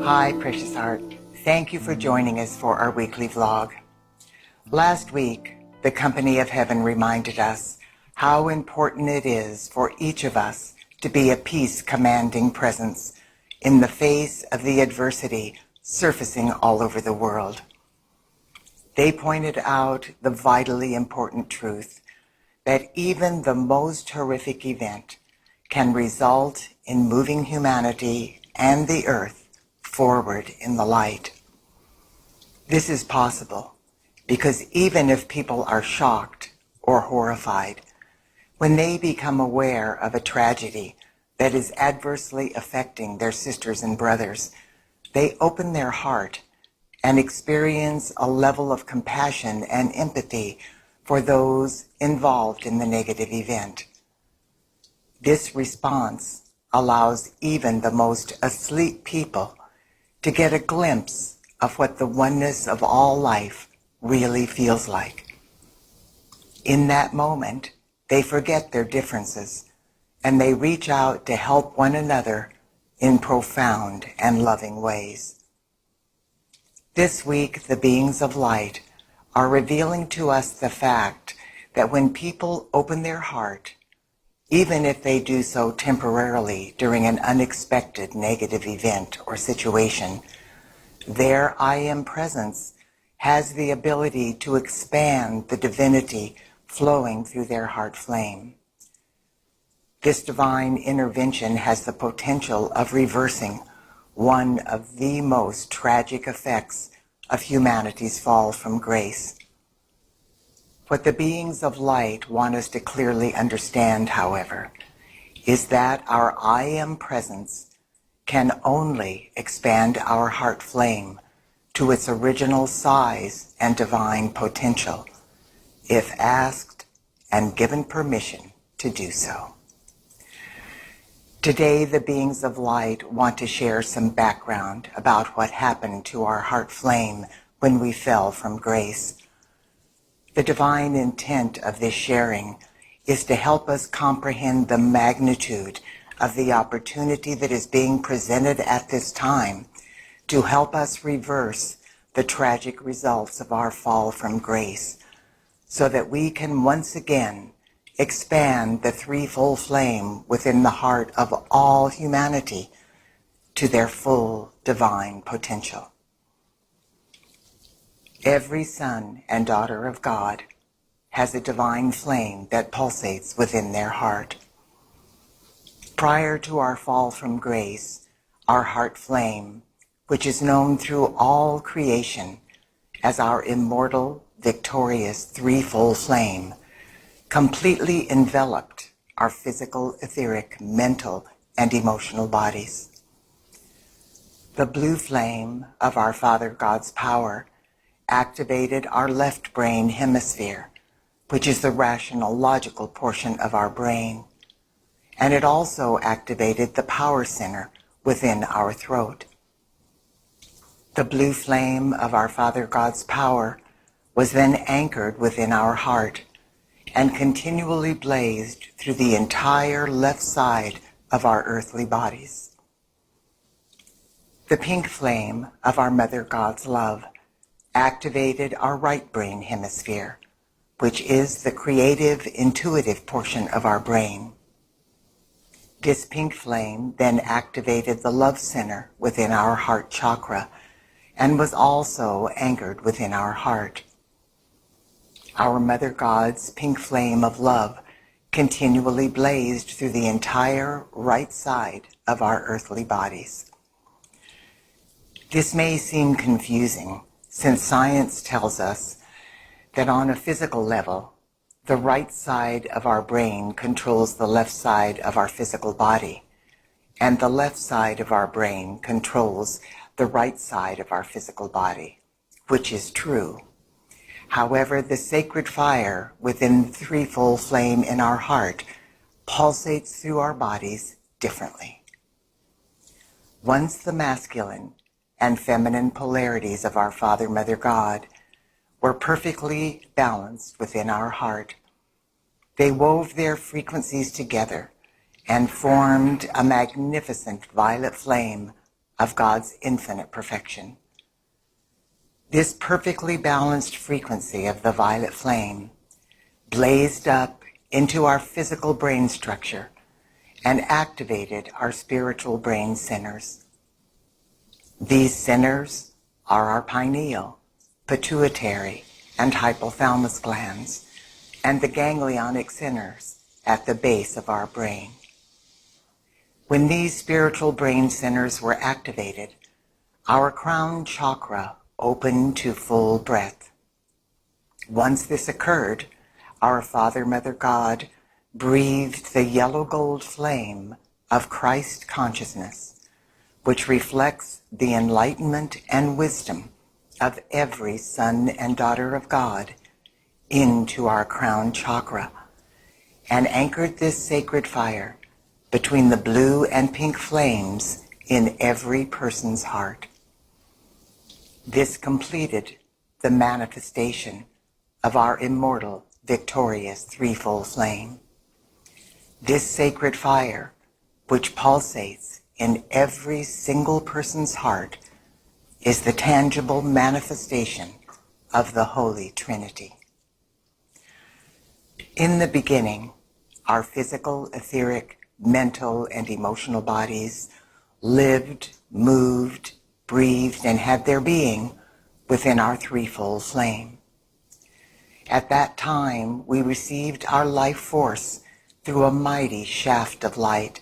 Hi, precious heart. Thank you for joining us for our weekly vlog. Last week, the Company of Heaven reminded us how important it is for each of us to be a peace-commanding presence in the face of the adversity surfacing all over the world. They pointed out the vitally important truth that even the most horrific event can result in moving humanity and the earth forward in the light. This is possible because even if people are shocked or horrified, when they become aware of a tragedy that is adversely affecting their sisters and brothers, they open their heart and experience a level of compassion and empathy for those involved in the negative event. This response allows even the most asleep people to get a glimpse of what the oneness of all life really feels like. In that moment, they forget their differences and they reach out to help one another in profound and loving ways. This week, the beings of light are revealing to us the fact that when people open their heart, even if they do so temporarily during an unexpected negative event or situation, their I Am presence has the ability to expand the divinity flowing through their heart flame. This divine intervention has the potential of reversing one of the most tragic effects of humanity's fall from grace. What the beings of light want us to clearly understand, however, is that our I Am presence can only expand our heart flame to its original size and divine potential if asked and given permission to do so. Today, the beings of light want to share some background about what happened to our heart flame when we fell from grace. The divine intent of this sharing is to help us comprehend the magnitude of the opportunity that is being presented at this time to help us reverse the tragic results of our fall from grace so that we can once again expand the threefold flame within the heart of all humanity to their full divine potential. Every son and daughter of God has a divine flame that pulsates within their heart. Prior to our fall from grace, our heart flame, which is known through all creation as our immortal, victorious threefold flame, completely enveloped our physical, etheric, mental, and emotional bodies. The blue flame of our Father God's power activated our left brain hemisphere, which is the rational, logical portion of our brain. And it also activated the power center within our throat. The blue flame of our Father God's power was then anchored within our heart and continually blazed through the entire left side of our earthly bodies. The pink flame of our Mother God's love activated our right brain hemisphere, which is the creative, intuitive portion of our brain. This pink flame then activated the love center within our heart chakra and was also anchored within our heart. Our Mother God's pink flame of love continually blazed through the entire right side of our earthly bodies. This may seem confusing, since science tells us that on a physical level, the right side of our brain controls the left side of our physical body, and the left side of our brain controls the right side of our physical body, which is true. However, the sacred fire within the threefold flame in our heart pulsates through our bodies differently. Once the masculine and feminine polarities of our Father, Mother God were perfectly balanced within our heart, they wove their frequencies together and formed a magnificent violet flame of God's infinite perfection. This perfectly balanced frequency of the violet flame blazed up into our physical brain structure and activated our spiritual brain centers. These centers are our pineal, pituitary, and hypothalamus glands, and the ganglionic centers at the base of our brain. When these spiritual brain centers were activated, our crown chakra opened to full breadth. Once this occurred, our Father, Mother, God breathed the yellow gold flame of Christ consciousness, which reflects the enlightenment and wisdom of every son and daughter of God, into our crown chakra, and anchored this sacred fire between the blue and pink flames in every person's heart. This completed the manifestation of our immortal, victorious threefold flame. This sacred fire, which pulsates in every single person's heart, is the tangible manifestation of the Holy Trinity. In the beginning, our physical, etheric, mental, and emotional bodies lived, moved, breathed, and had their being within our threefold flame. At that time, we received our life force through a mighty shaft of light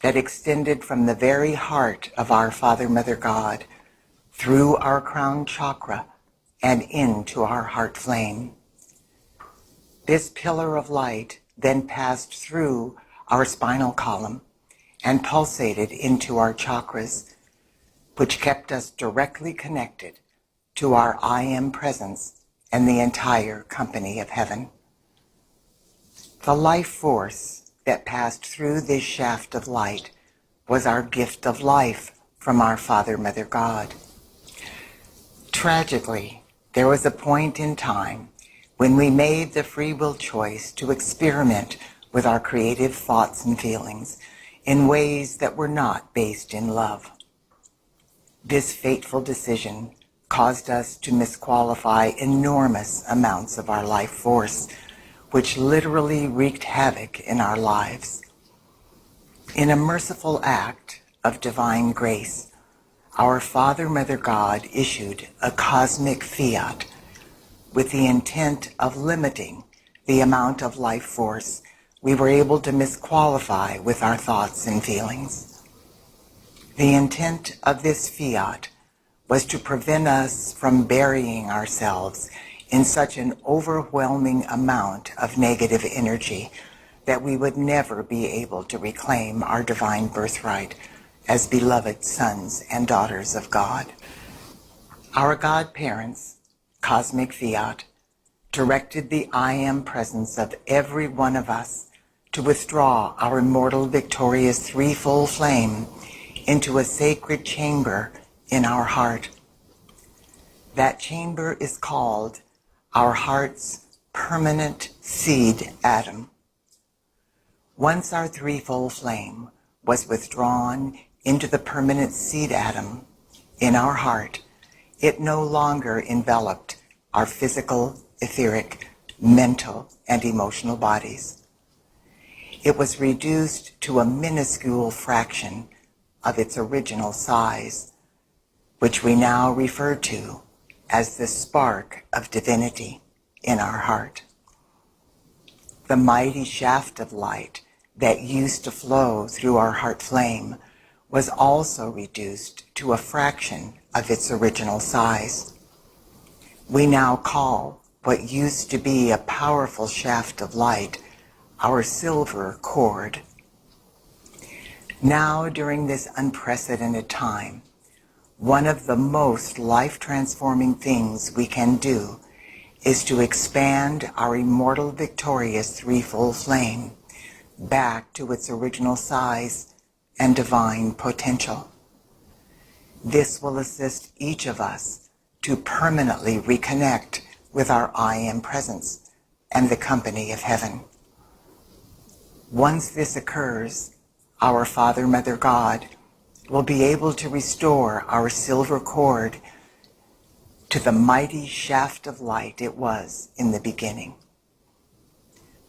that extended from the very heart of our Father, Mother, God, through our crown chakra and into our heart flame. This pillar of light then passed through our spinal column and pulsated into our chakras, which kept us directly connected to our I Am presence and the entire company of heaven. The life force that passed through this shaft of light was our gift of life from our Father, Mother, God. Tragically, there was a point in time when we made the free will choice to experiment with our creative thoughts and feelings in ways that were not based in love. This fateful decision caused us to misqualify enormous amounts of our life force, which literally wreaked havoc in our lives. In a merciful act of divine grace, our Father, Mother, God issued a cosmic fiat with the intent of limiting the amount of life force we were able to misqualify with our thoughts and feelings. The intent of this fiat was to prevent us from burying ourselves in such an overwhelming amount of negative energy that we would never be able to reclaim our divine birthright as beloved sons and daughters of God. Our godparents, cosmic fiat, directed the I Am presence of every one of us to withdraw our immortal, victorious threefold flame into a sacred chamber in our heart. That chamber is called our heart's permanent seed atom. Once our threefold flame was withdrawn into the permanent seed atom in our heart, it no longer enveloped our physical, etheric, mental, and emotional bodies. It was reduced to a minuscule fraction of its original size, which we now refer to as the spark of divinity in our heart. The mighty shaft of light that used to flow through our heart flame was also reduced to a fraction of its original size. We now call what used to be a powerful shaft of light our silver cord. Now, during this unprecedented time, one of the most life-transforming things we can do is to expand our immortal, victorious threefold flame back to its original size and divine potential. This will assist each of us to permanently reconnect with our I Am presence and the company of heaven. Once this occurs, our Father, Mother, God will be able to restore our silver cord to the mighty shaft of light it was in the beginning.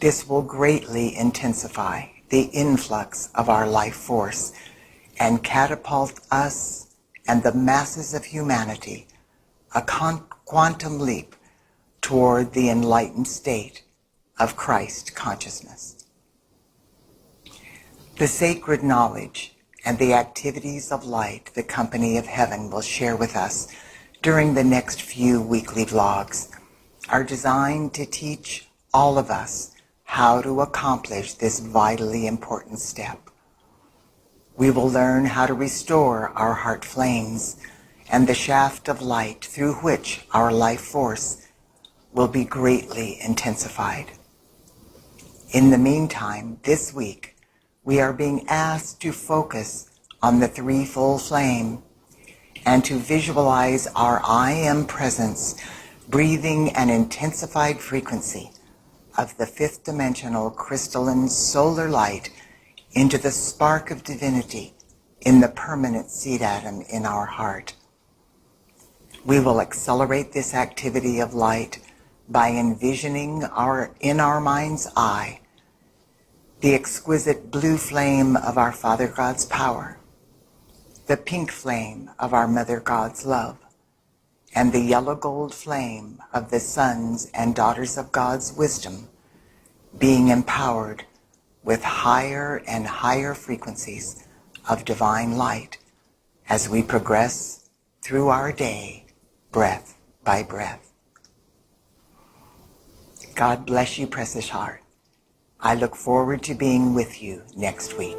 This will greatly intensify the influx of our life force and catapult us and the masses of humanity a quantum leap toward the enlightened state of Christ consciousness. The sacred knowledge and the activities of light the Company of Heaven will share with us during the next few weekly vlogs are designed to teach all of us how to accomplish this vitally important step. We will learn how to restore our heart flames and the shaft of light through which our life force will be greatly intensified. In the meantime, this week, we are being asked to focus on the threefold flame and to visualize our I Am presence breathing an intensified frequency of the fifth dimensional crystalline solar light into the spark of divinity in the permanent seed atom in our heart. We will accelerate this activity of light by envisioning in our mind's eye the exquisite blue flame of our Father God's power, the pink flame of our Mother God's love, and the yellow gold flame of the sons and daughters of God's wisdom being empowered with higher and higher frequencies of divine light as we progress through our day, breath by breath. God bless you, precious heart. I look forward to being with you next week.